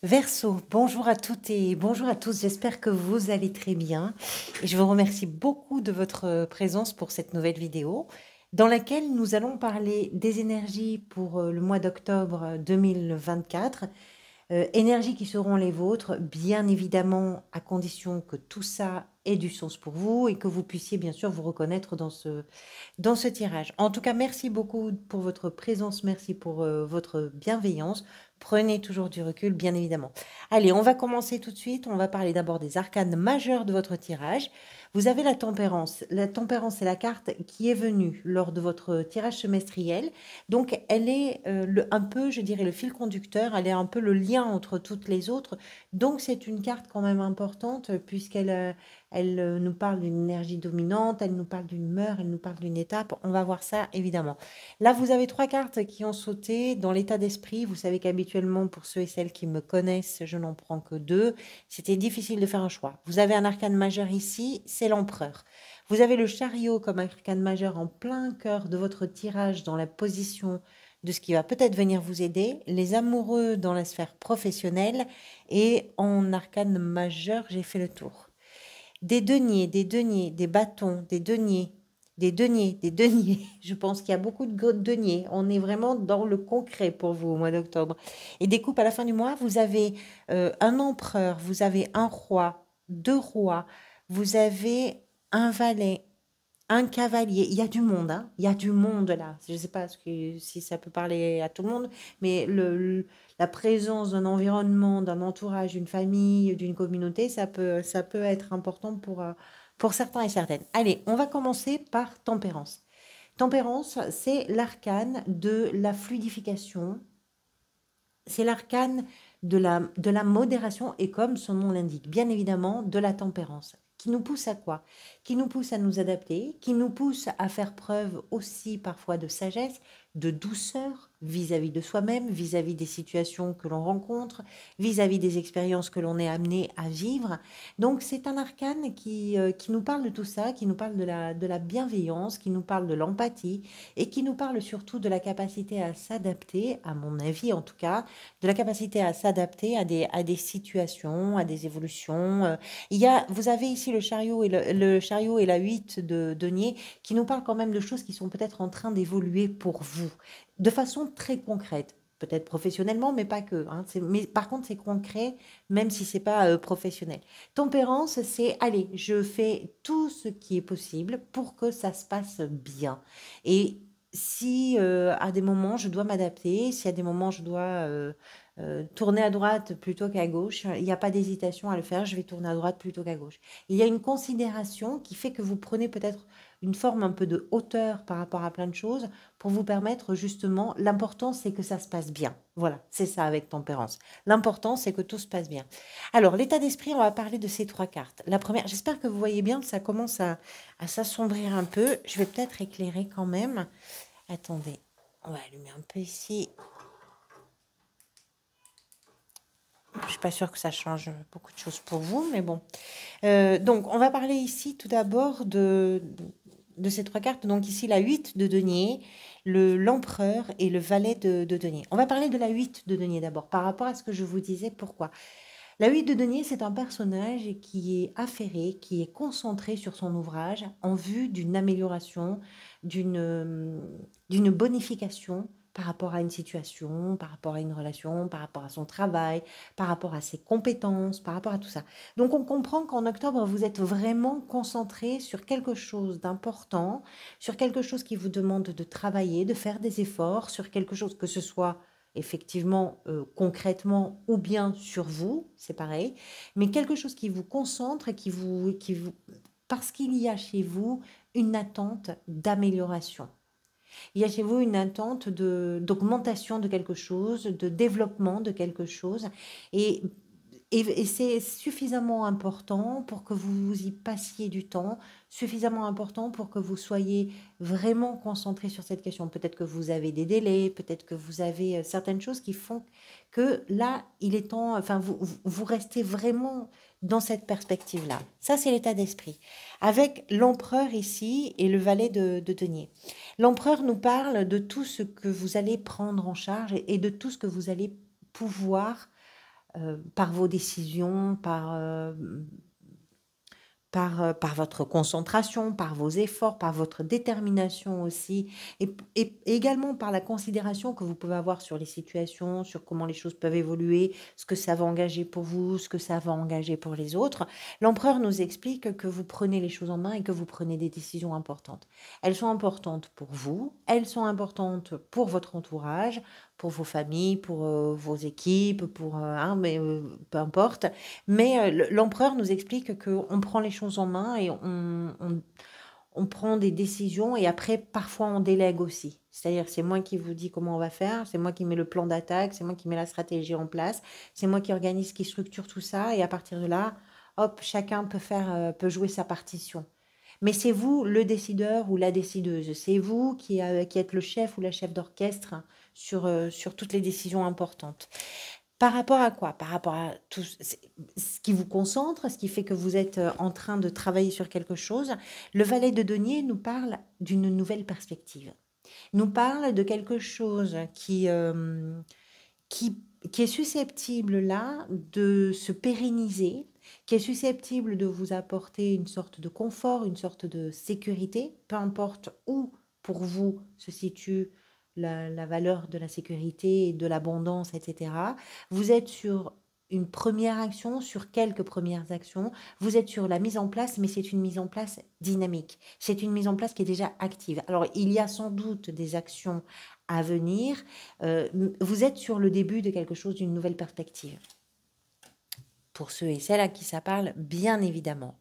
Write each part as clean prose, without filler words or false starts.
Verseau, bonjour à toutes et bonjour à tous, j'espère que vous allez très bien et je vous remercie beaucoup de votre présence pour cette nouvelle vidéo dans laquelle nous allons parler des énergies pour le mois d'octobre 2024. Énergies qui seront les vôtres, bien évidemment, à condition que tout ça ait du sens pour vous et que vous puissiez bien sûr vous reconnaître dans ce tirage. En tout cas, merci beaucoup pour votre présence, merci pour votre bienveillance. Prenez toujours du recul, bien évidemment. Allez, on va commencer tout de suite. On va parler d'abord des arcanes majeurs de votre tirage. Vous avez la tempérance. La tempérance, c'est la carte qui est venue lors de votre tirage semestriel. Donc, elle est un peu, je dirais, le fil conducteur. Elle est un peu le lien entre toutes les autres. Donc, c'est une carte quand même importante puisqu'elle nous parle d'une énergie dominante, elle nous parle d'une humeur, elle nous parle d'une étape. On va voir ça, évidemment. Là, vous avez trois cartes qui ont sauté dans l'état d'esprit. Vous savez qu'habituellement, pour ceux et celles qui me connaissent, je n'en prends que deux. C'était difficile de faire un choix. Vous avez un arcane majeur ici, c'est l'empereur. Vous avez le chariot comme arcane majeur en plein cœur de votre tirage dans la position de ce qui va peut-être venir vous aider, les amoureux dans la sphère professionnelle et en arcane majeur, j'ai fait le tour. Des deniers, des deniers, des bâtons, des deniers, des deniers, des deniers. Je pense qu'il y a beaucoup de deniers. On est vraiment dans le concret pour vous au mois d'octobre. Et des coupes à la fin du mois, vous avez un empereur, vous avez un roi, deux rois, vous avez un valet, un cavalier. Il y a du monde, hein. Il y a du monde là. Je ne sais pas si ça peut parler à tout le monde, mais la présence d'un environnement, d'un entourage, d'une famille, d'une communauté, ça peut être important pour certains et certaines. Allez, on va commencer par tempérance. Tempérance, c'est l'arcane de la fluidification, c'est l'arcane de la modération et comme son nom l'indique, bien évidemment, de la tempérance. Qui nous pousse à quoi? Qui nous pousse à nous adapter, qui nous pousse à faire preuve aussi parfois de sagesse, de douceur vis-à-vis de soi-même, vis-à-vis des situations que l'on rencontre, vis-à-vis des expériences que l'on est amené à vivre. Donc c'est un arcane qui nous parle de tout ça, qui nous parle de la bienveillance, qui nous parle de l'empathie et qui nous parle surtout de la capacité à s'adapter, à mon avis en tout cas, de la capacité à s'adapter à des situations, à des évolutions. Vous avez ici le chariot et la 8 de denier qui nous parlent quand même de choses qui sont peut-être en train d'évoluer pour vous, de façon très concrète. Peut-être professionnellement, mais pas que. Hein. Mais par contre, c'est concret, même si c'est pas professionnel. Tempérance, c'est allez, je fais tout ce qui est possible pour que ça se passe bien. Et si à des moments je dois m'adapter, si à des moments je dois tourner à droite plutôt qu'à gauche, il n'y a pas d'hésitation à le faire, je vais tourner à droite plutôt qu'à gauche. Il y a une considération qui fait que vous prenez peut-être une forme un peu de hauteur par rapport à plein de choses pour vous permettre justement, l'important c'est que ça se passe bien. Voilà, c'est ça avec tempérance. L'important c'est que tout se passe bien. Alors, l'état d'esprit, on va parler de ces trois cartes. La première, j'espère que vous voyez bien que ça commence à s'assombrir un peu. Je vais peut-être éclairer quand même. Attendez, on va allumer un peu ici. Je suis pas sûre que ça change beaucoup de choses pour vous, mais bon. Donc, on va parler ici tout d'abord de ces trois cartes. Donc ici, la 8 de denier, l'empereur et le valet de denier. On va parler de la 8 de denier d'abord, par rapport à ce que je vous disais. Pourquoi? La 8 de denier, c'est un personnage qui est affairé, qui est concentré sur son ouvrage en vue d'une amélioration, d'une bonification par rapport à une situation, par rapport à une relation, par rapport à son travail, par rapport à ses compétences, par rapport à tout ça. Donc on comprend qu'en octobre, vous êtes vraiment concentré sur quelque chose d'important, sur quelque chose qui vous demande de travailler, de faire des efforts, sur quelque chose que ce soit effectivement concrètement ou bien sur vous, c'est pareil, mais quelque chose qui vous concentre et parce qu'il y a chez vous une attente d'amélioration. Il y a chez vous une attente d'augmentation de quelque chose, de développement de quelque chose. Et, et c'est suffisamment important pour que vous y passiez du temps, suffisamment important pour que vous soyez vraiment concentré sur cette question. Peut-être que vous avez des délais, peut-être que vous avez certaines choses qui font que là, il est temps, enfin, vous restez vraiment dans cette perspective-là. Ça, c'est l'état d'esprit. Avec l'empereur ici et le valet de denier. L'empereur nous parle de tout ce que vous allez prendre en charge et de tout ce que vous allez pouvoir par vos décisions, par votre concentration, par vos efforts, par votre détermination aussi, et également par la considération que vous pouvez avoir sur les situations, sur comment les choses peuvent évoluer, ce que ça va engager pour vous, ce que ça va engager pour les autres. L'empereur nous explique que vous prenez les choses en main et que vous prenez des décisions importantes. Elles sont importantes pour vous, elles sont importantes pour votre entourage, pour vos familles, pour vos équipes, mais peu importe. Mais l'empereur nous explique qu'on prend les choses en main et on prend des décisions et après, parfois, on délègue aussi. C'est-à-dire, c'est moi qui vous dis comment on va faire, c'est moi qui mets le plan d'attaque, c'est moi qui mets la stratégie en place, c'est moi qui organise, qui structure tout ça et à partir de là, hop, chacun peut jouer sa partition. Mais c'est vous le décideur ou la décideuse, c'est vous qui êtes le chef ou la chef d'orchestre sur toutes les décisions importantes. Par rapport à quoi? Par rapport à tout ce qui vous concentre, ce qui fait que vous êtes en train de travailler sur quelque chose. Le valet de denier nous parle d'une nouvelle perspective. Nous parle de quelque chose qui, qui est susceptible là de se pérenniser, qui est susceptible de vous apporter une sorte de confort, une sorte de sécurité, peu importe où pour vous se situe la valeur de la sécurité, de l'abondance, etc. Vous êtes sur une première action, sur quelques premières actions, vous êtes sur la mise en place, mais c'est une mise en place dynamique. C'est une mise en place qui est déjà active. Alors, il y a sans doute des actions à venir. Vous êtes sur le début de quelque chose, d'une nouvelle perspective. Pour ceux et celles à qui ça parle, bien évidemment.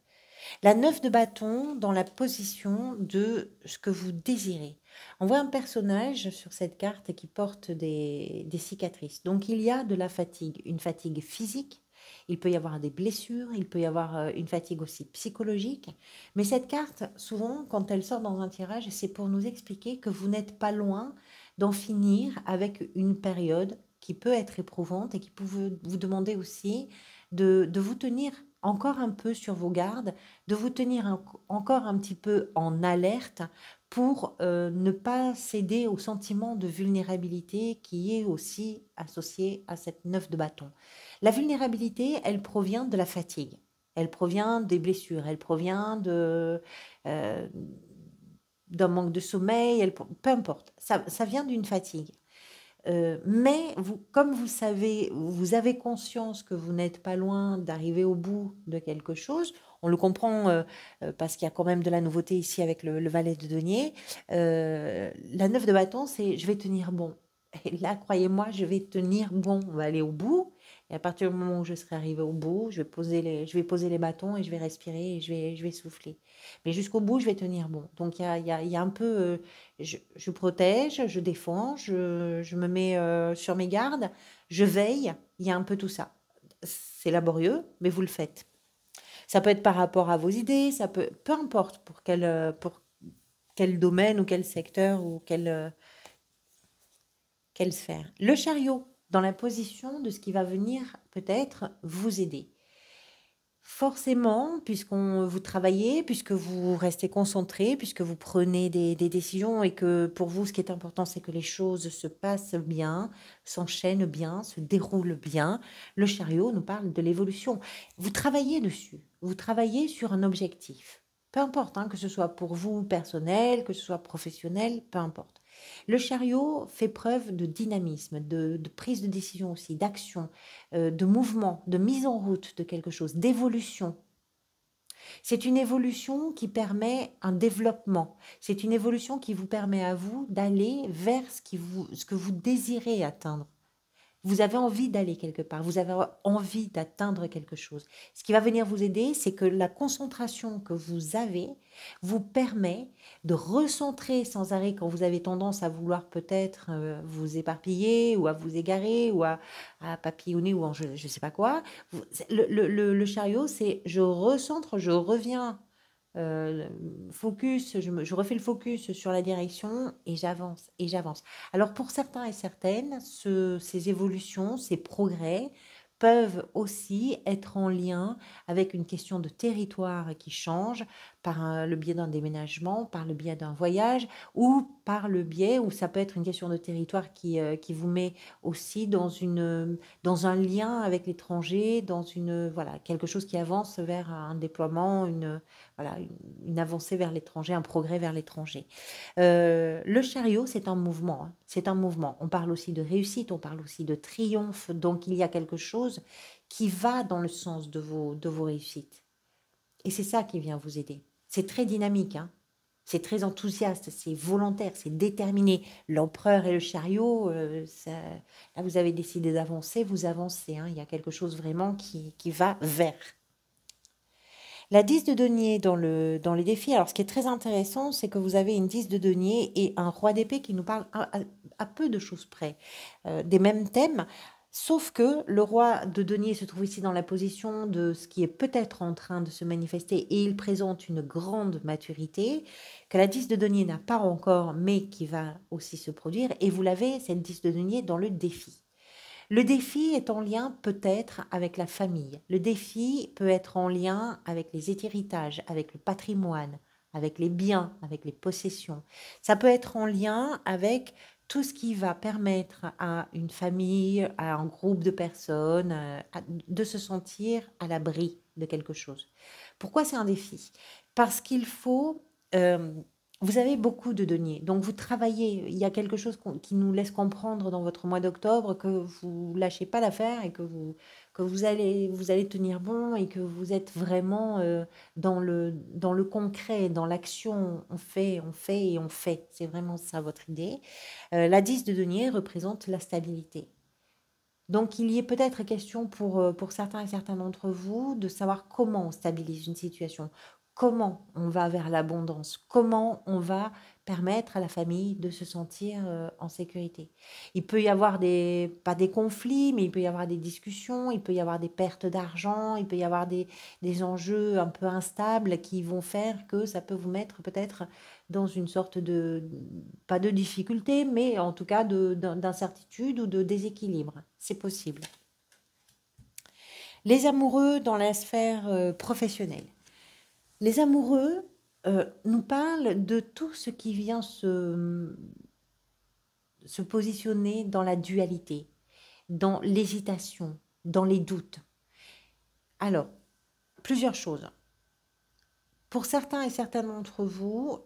La 9 de bâton dans la position de ce que vous désirez. On voit un personnage sur cette carte qui porte des cicatrices. Donc il y a de la fatigue, une fatigue physique, il peut y avoir des blessures, il peut y avoir une fatigue aussi psychologique. Mais cette carte, souvent, quand elle sort dans un tirage, c'est pour nous expliquer que vous n'êtes pas loin d'en finir avec une période qui peut être éprouvante et qui peut vous demander aussi de vous tenir encore un peu sur vos gardes, de vous tenir encore un petit peu en alerte pour ne pas céder au sentiment de vulnérabilité qui est aussi associé à cette 9 de bâton. La vulnérabilité, elle provient de la fatigue, elle provient des blessures, elle provient euh, d'un manque de sommeil, peu importe, ça vient d'une fatigue. Mais vous, comme vous savez, vous avez conscience que vous n'êtes pas loin d'arriver au bout de quelque chose. On le comprend parce qu'il y a quand même de la nouveauté ici avec le valet de denier. La 9 de bâton, c'est je vais tenir bon. Et là, croyez-moi, je vais tenir bon. On va aller au bout. Et à partir du moment où je serai arrivé au bout, je vais poser les bâtons et je vais respirer et je vais souffler. Mais jusqu'au bout, je vais tenir bon. Donc il y a un peu je protège, je défends, je me mets sur mes gardes, je veille, il y a un peu tout ça. C'est laborieux, mais vous le faites. Ça peut être par rapport à vos idées, ça peut, peu importe pour quel domaine ou quel secteur ou quelle sphère. Le chariot, dans la position de ce qui va venir peut-être vous aider. Forcément, vous travaillez, puisque vous restez concentré, puisque vous prenez des décisions et que pour vous, ce qui est important, c'est que les choses se passent bien, s'enchaînent bien, se déroulent bien. Le chariot nous parle de l'évolution. Vous travaillez dessus, vous travaillez sur un objectif. Peu importe, hein, que ce soit pour vous personnel, que ce soit professionnel, peu importe. Le chariot fait preuve de dynamisme, de prise de décision aussi, d'action, de mouvement, de mise en route de quelque chose, d'évolution. C'est une évolution qui permet un développement. C'est une évolution qui vous permet à vous d'aller vers ce que vous désirez atteindre. Vous avez envie d'aller quelque part, vous avez envie d'atteindre quelque chose. Ce qui va venir vous aider, c'est que la concentration que vous avez vous permet de recentrer sans arrêt quand vous avez tendance à vouloir peut-être vous éparpiller ou à vous égarer ou à papillonner ou je ne sais pas quoi. Le chariot, c'est je recentre, je reviens focus, je refais le focus sur la direction et j'avance et j'avance. Alors pour certains et certaines, ces évolutions, ces progrès peuvent aussi être en lien avec une question de territoire qui change par le biais d'un déménagement, par le biais d'un voyage ou par le biais où ça peut être une question de territoire qui vous met aussi dans un lien avec l'étranger, dans voilà, quelque chose qui avance vers un déploiement, voilà, une avancée vers l'étranger, un progrès vers l'étranger. Le chariot, c'est un mouvement, hein, c'est un mouvement. On parle aussi de réussite, on parle aussi de triomphe. Donc, il y a quelque chose qui va dans le sens de vos réussites. Et c'est ça qui vient vous aider. C'est très dynamique, hein. C'est très enthousiaste, c'est volontaire, c'est déterminé. L'empereur et le chariot, là, vous avez décidé d'avancer, vous avancez, hein. Il y a quelque chose vraiment qui va vers. La 10 de denier dans les défis, alors ce qui est très intéressant, c'est que vous avez une 10 de denier et un roi d'épée qui nous parle à peu de choses près, des mêmes thèmes, sauf que le roi de denier se trouve ici dans la position de ce qui est peut-être en train de se manifester et il présente une grande maturité que la 10 de denier n'a pas encore, mais qui va aussi se produire, et vous l'avez, cette 10 de denier, dans le défi. Le défi est en lien peut-être avec la famille. Le défi peut être en lien avec les héritages, avec le patrimoine, avec les biens, avec les possessions. Ça peut être en lien avec tout ce qui va permettre à une famille, à un groupe de personnes, de se sentir à l'abri de quelque chose. Pourquoi c'est un défi? Parce qu'il faut... vous avez beaucoup de deniers, donc vous travaillez. Il y a quelque chose qui nous laisse comprendre dans votre mois d'octobre que vous lâchez pas l'affaire et que vous allez tenir bon et que vous êtes vraiment dans le concret, dans l'action. On fait, on fait et on fait. C'est vraiment ça votre idée. La 10 de denier représente la stabilité. Donc, il y est peut-être question pour certains et certaines d'entre vous de savoir comment on stabilise une situation, comment on va vers l'abondance, comment on va permettre à la famille de se sentir en sécurité. Il peut y avoir pas des conflits, mais il peut y avoir des discussions, il peut y avoir des pertes d'argent, il peut y avoir des enjeux un peu instables qui vont faire que ça peut vous mettre peut-être dans une sorte pas de difficulté, mais en tout cas d'incertitude ou de déséquilibre. C'est possible. Les amoureux dans la sphère professionnelle. Les amoureux nous parlent de tout ce qui vient se positionner dans la dualité, dans l'hésitation, dans les doutes. Alors, plusieurs choses. Pour certains et certaines d'entre vous,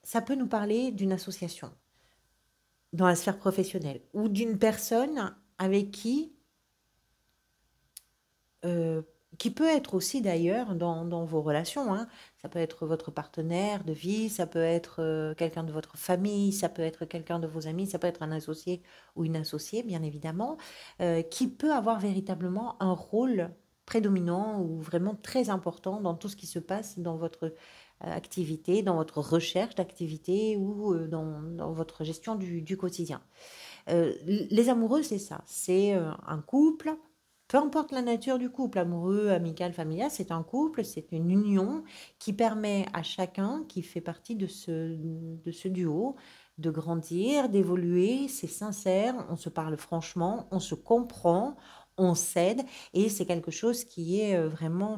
ça peut nous parler d'une association dans la sphère professionnelle ou d'une personne avec qui peut être aussi d'ailleurs dans vos relations, hein. Ça peut être votre partenaire de vie, ça peut être quelqu'un de votre famille, ça peut être quelqu'un de vos amis, ça peut être un associé ou une associée, bien évidemment, qui peut avoir véritablement un rôle prédominant ou vraiment très important dans tout ce qui se passe dans votre activité, dans votre recherche d'activité ou dans votre gestion du quotidien. Les amoureux, c'est ça, c'est un couple, peu importe la nature du couple, amoureux, amical, familial, c'est un couple, c'est une union qui permet à chacun qui fait partie de ce duo de grandir, d'évoluer, c'est sincère, on se parle franchement, on se comprend, on s'aide, et c'est quelque chose qui est vraiment,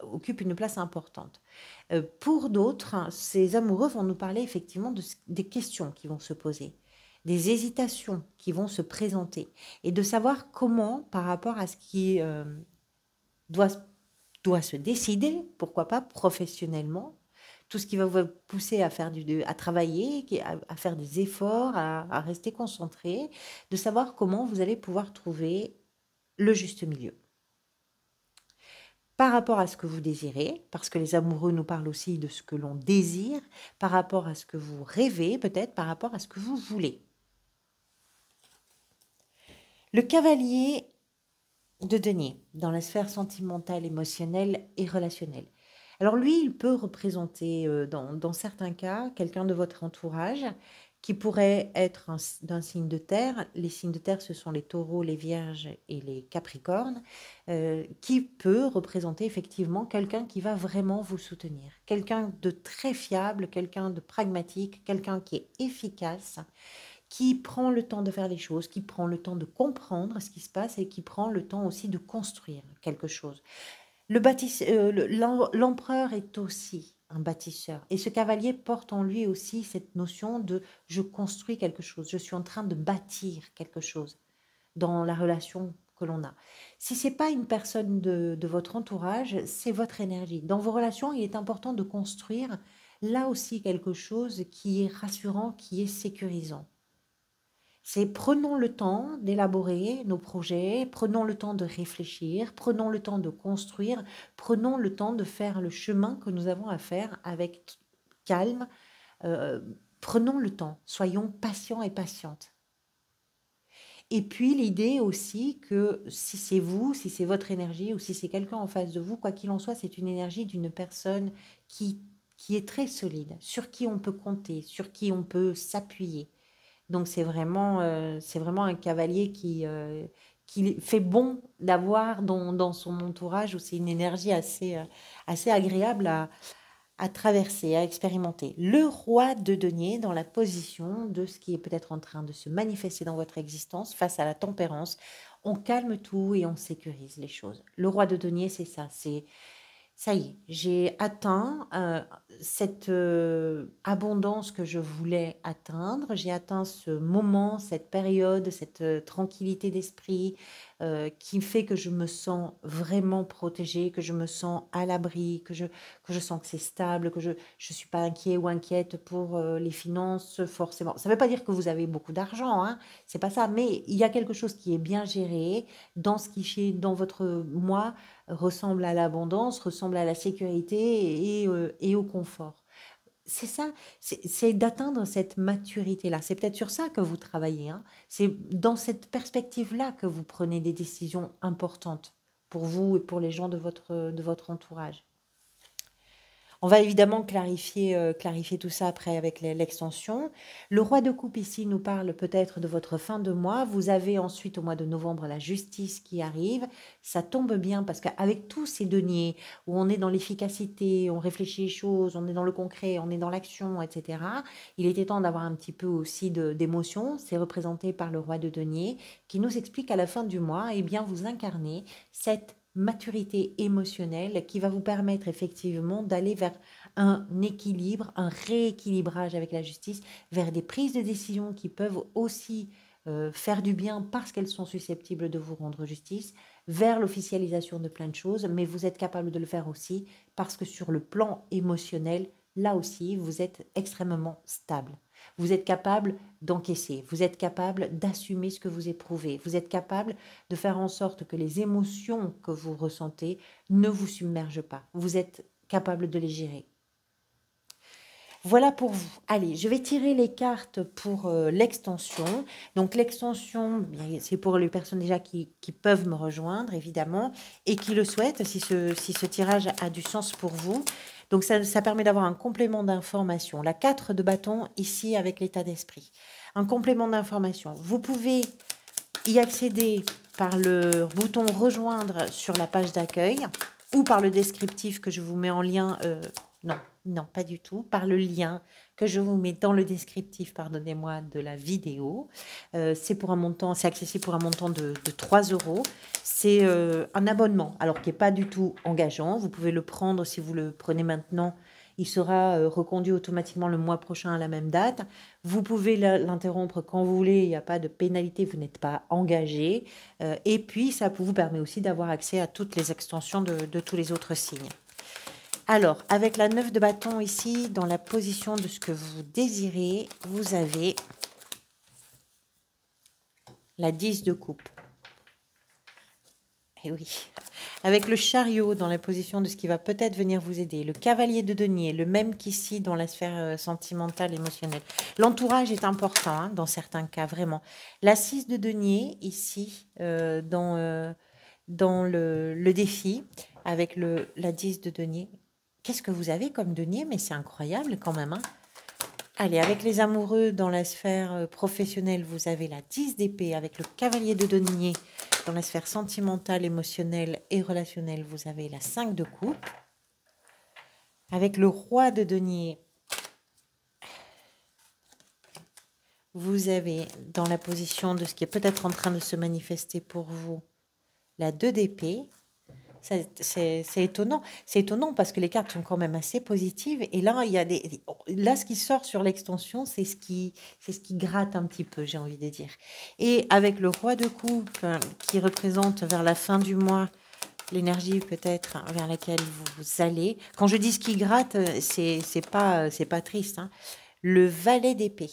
occupe une place importante. Pour d'autres, ces amoureux vont nous parler effectivement des questions qui vont se poser, des hésitations qui vont se présenter et de savoir comment, par rapport à ce qui doit, doit se décider, pourquoi pas professionnellement, tout ce qui va vous pousser à faire à travailler, à faire des efforts, à rester concentré, de savoir comment vous allez pouvoir trouver le juste milieu. Par rapport à ce que vous désirez, parce que les amoureux nous parlent aussi de ce que l'on désire, par rapport à ce que vous rêvez, peut-être par rapport à ce que vous voulez. Le cavalier de denier, dans la sphère sentimentale, émotionnelle et relationnelle. Alors lui, il peut représenter, dans certains cas, quelqu'un de votre entourage qui pourrait être d'un signe de terre. Les signes de terre, ce sont les taureaux, les vierges et les capricornes, qui peut représenter effectivement quelqu'un qui va vraiment vous soutenir. Quelqu'un de très fiable, quelqu'un de pragmatique, quelqu'un qui est efficace, qui prend le temps de faire les choses, qui prend le temps de comprendre ce qui se passe et qui prend le temps aussi de construire quelque chose. L'empereur est aussi un bâtisseur. Et ce cavalier porte en lui aussi cette notion de je construis quelque chose, je suis en train de bâtir quelque chose dans la relation que l'on a. Si c'est pas une personne de votre entourage, c'est votre énergie. Dans vos relations, il est important de construire là aussi quelque chose qui est rassurant, qui est sécurisant. C'est prenons le temps d'élaborer nos projets, prenons le temps de réfléchir, prenons le temps de construire, prenons le temps de faire le chemin que nous avons à faire avec calme. euh, Prenons le temps, soyons patients et patientes. Et puis l'idée aussi que si c'est vous, si c'est votre énergie ou si c'est quelqu'un en face de vous, quoi qu'il en soit, c'est une énergie d'une personne qui, qui est très solide, sur qui on peut compter, sur qui on peut s'appuyer. Donc c'est vraiment un cavalier qui fait bon d'avoir dans son entourage où c'est une énergie assez agréable à traverser, à expérimenter. Le roi de denier dans la position de ce qui est peut-être en train de se manifester dans votre existence face à la tempérance. On calme tout et on sécurise les choses. Le roi de denier, c'est ça, c'est ça y est, j'ai atteint cette abondance que je voulais atteindre. J'ai atteint ce moment, cette période, cette tranquillité d'esprit qui fait que je me sens vraiment protégée, que je me sens à l'abri, que je sens que c'est stable, que je ne suis pas inquiet ou inquiète pour les finances, forcément. Ça ne veut pas dire que vous avez beaucoup d'argent, hein, c'est pas ça, mais il y a quelque chose qui est bien géré dans ce qui, dans votre moi, ressemble à l'abondance, ressemble à la sécurité et au confort. C'est ça, c'est d'atteindre cette maturité-là. C'est peut-être sur ça que vous travaillez, hein. C'est dans cette perspective-là que vous prenez des décisions importantes pour vous et pour les gens de votre entourage. On va évidemment clarifier tout ça après avec l'extension. Le roi de coupe ici nous parle peut-être de votre fin de mois. Vous avez ensuite au mois de novembre la justice qui arrive. Ça tombe bien parce qu'avec tous ces deniers où on est dans l'efficacité, on réfléchit les choses, on est dans le concret, on est dans l'action, etc. Il était temps d'avoir un petit peu aussi d'émotion. C'est représenté par le roi de denier qui nous explique à la fin du mois, eh bien, vous incarnez cette maturité émotionnelle qui va vous permettre effectivement d'aller vers un équilibre, un rééquilibrage avec la justice, vers des prises de décision qui peuvent aussi faire du bien parce qu'elles sont susceptibles de vous rendre justice, vers l'officialisation de plein de choses, mais vous êtes capable de le faire aussi parce que sur le plan émotionnel, là aussi, vous êtes extrêmement stable. Vous êtes capable d'encaisser, vous êtes capable d'assumer ce que vous éprouvez, vous êtes capable de faire en sorte que les émotions que vous ressentez ne vous submergent pas. Vous êtes capable de les gérer. Voilà pour vous. Allez, je vais tirer les cartes pour l'extension. Donc l'extension, c'est pour les personnes déjà qui peuvent me rejoindre, évidemment, et qui le souhaitent, si ce tirage a du sens pour vous. Donc ça permet d'avoir un complément d'information. La 4 de bâton ici avec l'état d'esprit. Un complément d'information. Vous pouvez y accéder par le bouton rejoindre sur la page d'accueil ou par le descriptif que je vous mets en lien. Non, non, pas du tout. Par le lien que je vous mets dans le descriptif, pardonnez-moi, de la vidéo. C'est pour un montant, c'est accessible pour un montant de 3 euros. C'est un abonnement, alors qui n'est pas du tout engageant. Vous pouvez le prendre si vous le prenez maintenant. Il sera reconduit automatiquement le mois prochain à la même date. Vous pouvez l'interrompre quand vous voulez, il n'y a pas de pénalité, vous n'êtes pas engagé. Et puis, ça vous permet aussi d'avoir accès à toutes les extensions de tous les autres signes. Alors, avec la 9 de bâton ici, dans la position de ce que vous désirez, vous avez la 10 de coupe. Et oui, avec le chariot dans la position de ce qui va peut-être venir vous aider, le cavalier de denier, le même qu'ici dans la sphère sentimentale, émotionnelle. L'entourage est important hein, dans certains cas, vraiment. La 6 de denier ici, dans le défi, avec la 10 de denier. Qu'est-ce que vous avez comme denier? Mais c'est incroyable quand même. Hein. Allez, avec les amoureux dans la sphère professionnelle, vous avez la 10 d'épée. Avec le cavalier de denier dans la sphère sentimentale, émotionnelle et relationnelle, vous avez la 5 de coupe. Avec le roi de denier, vous avez dans la position de ce qui est peut-être en train de se manifester pour vous, la 2 d'épée. C'est étonnant. C'est étonnant parce que les cartes sont quand même assez positives. Et là, il y a là, ce qui sort sur l'extension, c'est ce qui gratte un petit peu, j'ai envie de dire. Et avec le roi de coupe qui représente vers la fin du mois l'énergie peut-être vers laquelle vous allez. Quand je dis ce qui gratte, c'est pas triste, hein. Le valet d'épée.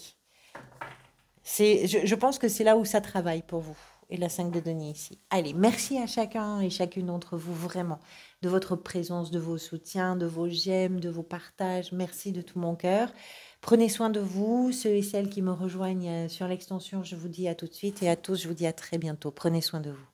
Je pense que c'est là où ça travaille pour vous. Et la 5 de denier ici. Allez, merci à chacun et chacune d'entre vous, vraiment, de votre présence, de vos soutiens, de vos j'aime, de vos partages. Merci de tout mon cœur. Prenez soin de vous, ceux et celles qui me rejoignent sur l'extension. Je vous dis à tout de suite et à tous, je vous dis à très bientôt. Prenez soin de vous.